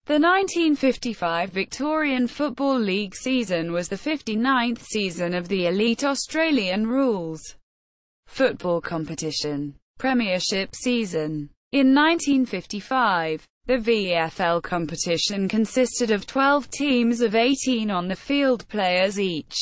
The 1955 Victorian Football League season was the 59th season of the elite Australian rules football competition premiership season. In 1955, the VFL competition consisted of 12 teams of 18 on-the-field players each,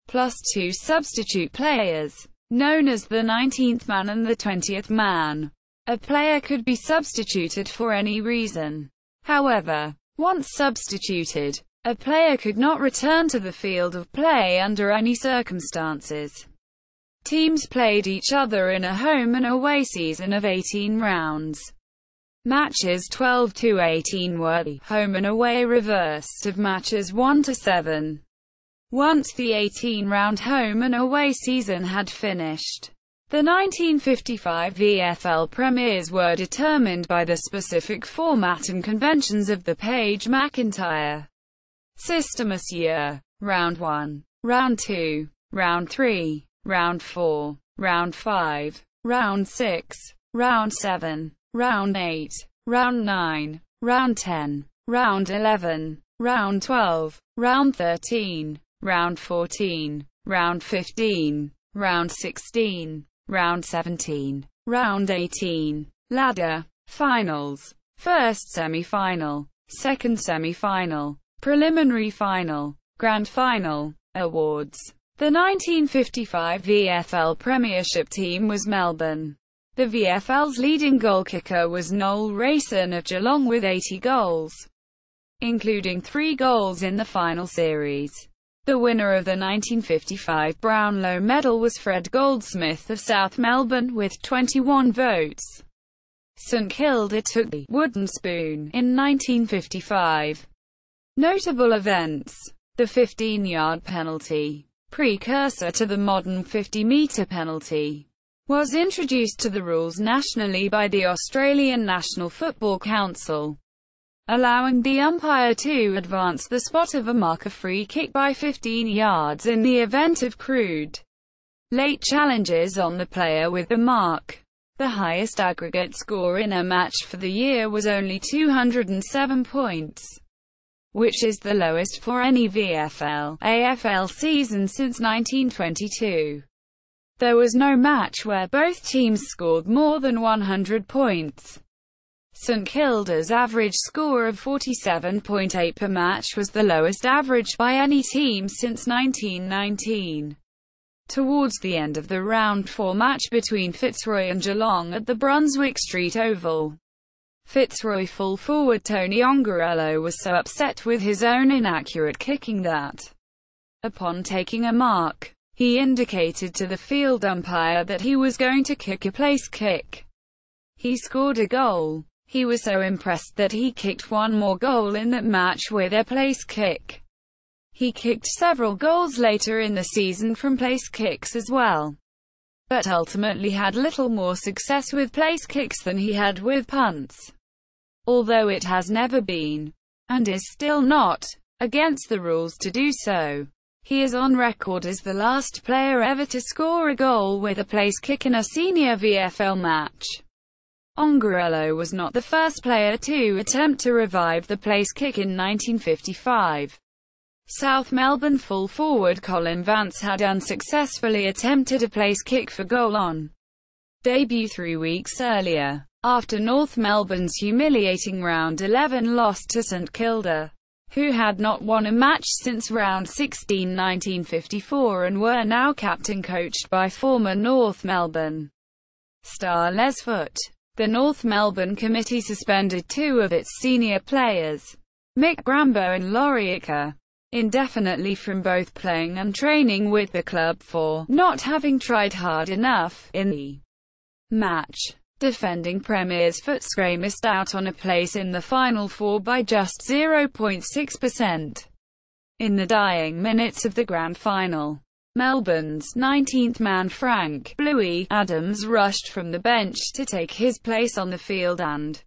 plus 2 substitute players, known as the 19th man and the 20th man. A player could be substituted for any reason. However, once substituted, a player could not return to the field of play under any circumstances. Teams played each other in a home and away season of 18 rounds. Matches 12 to 18 were the home and away reversed of matches 1 to 7. Once the 18-round home and away season had finished, the 1955 VFL premiers were determined by the specific format and conventions of the Page-McIntyre system as year. Round 1, Round 2, Round 3, Round 4, Round 5, Round 6, Round 7, Round 8, Round 9, Round 10, Round 11, Round 12, Round 13, Round 14, Round 15, Round 16, Round 17, Round 18, Ladder, Finals, First Semi-Final, Second Semi-Final, Preliminary Final, Grand Final, Awards. The 1955 VFL Premiership team was Melbourne. The VFL's leading goal kicker was Noel Rayson of Geelong with 80 goals, including 3 goals in the final series. The winner of the 1955 Brownlow Medal was Fred Goldsmith of South Melbourne with 21 votes. St Kilda took the wooden spoon in 1955. Notable events: the 15-yard penalty, precursor to the modern 50-metre penalty, was introduced to the rules nationally by the Australian National Football Council, allowing the umpire to advance the spot of a marker free kick by 15 yards in the event of crude late challenges on the player with the mark. The highest aggregate score in a match for the year was only 207 points, which is the lowest for any VFL/AFL season since 1922. There was no match where both teams scored more than 100 points. St Kilda's average score of 47.8 per match was the lowest average by any team since 1919. Towards the end of the Round 4 match between Fitzroy and Geelong at the Brunswick Street Oval, Fitzroy full forward Tony Ongarello was so upset with his own inaccurate kicking that, upon taking a mark, he indicated to the field umpire that he was going to kick a place kick. He scored a goal. He was so impressed that he kicked one more goal in that match with a place kick. He kicked several goals later in the season from place kicks as well, but ultimately had little more success with place kicks than he had with punts. Although it has never been, and is still not, against the rules to do so, he is on record as the last player ever to score a goal with a place kick in a senior VFL match. Ongarello was not the first player to attempt to revive the place kick in 1955. South Melbourne full forward Colin Vance had unsuccessfully attempted a place kick for goal on debut 3 weeks earlier, after North Melbourne's humiliating Round 11 loss to St Kilda, who had not won a match since Round 16 1954 and were now captain-coached by former North Melbourne star Les Foot. The North Melbourne committee suspended 2 of its senior players, Mick Grambo and Laurie Icker, indefinitely from both playing and training with the club for not having tried hard enough in the match. Defending premiers Footscray missed out on a place in the Final Four by just 0.6%. In the dying minutes of the Grand Final, Melbourne's 19th man Frank "Bluey" Adams rushed from the bench to take his place on the field and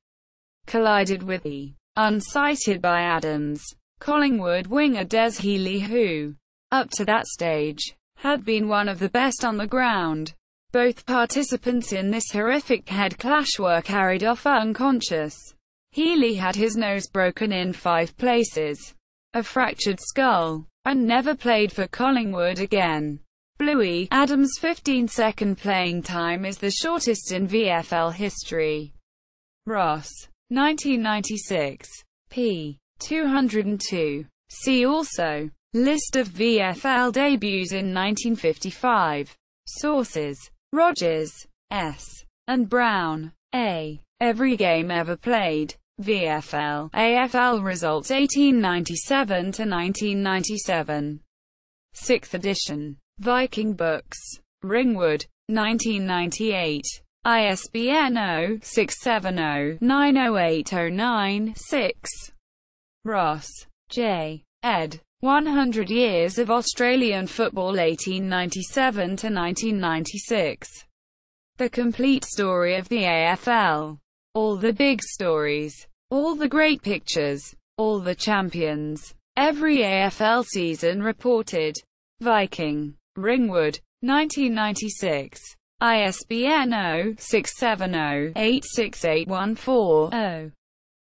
collided with the unsighted by Adams Collingwood winger Des Healy, who, up to that stage, had been one of the best on the ground. Both participants in this horrific head clash were carried off unconscious. Healy had his nose broken in 5 places, a fractured skull, and never played for Collingwood again. Bluey Adams' 15-second playing time is the shortest in VFL history. Ross, 1996. p. 202. See also: List of VFL debuts in 1955. Sources: Rogers, S. and Brown, A. Every game ever played. VFL, AFL results 1897 to 1997. 6th edition. Viking Books. Ringwood, 1998. ISBN 0-670-90809-6. Ross, J. ed. 100 Years of Australian Football 1897 to 1996. The complete story of the AFL. All the big stories. All the great pictures. All the champions. Every AFL season reported. Viking. Ringwood, 1996. ISBN 0-670-86814-0.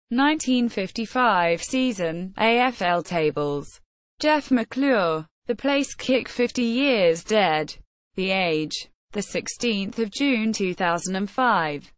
1955 season, AFL tables. Jeff McClure. The Place Kick 50 Years Dead. The Age. 16 June 2005.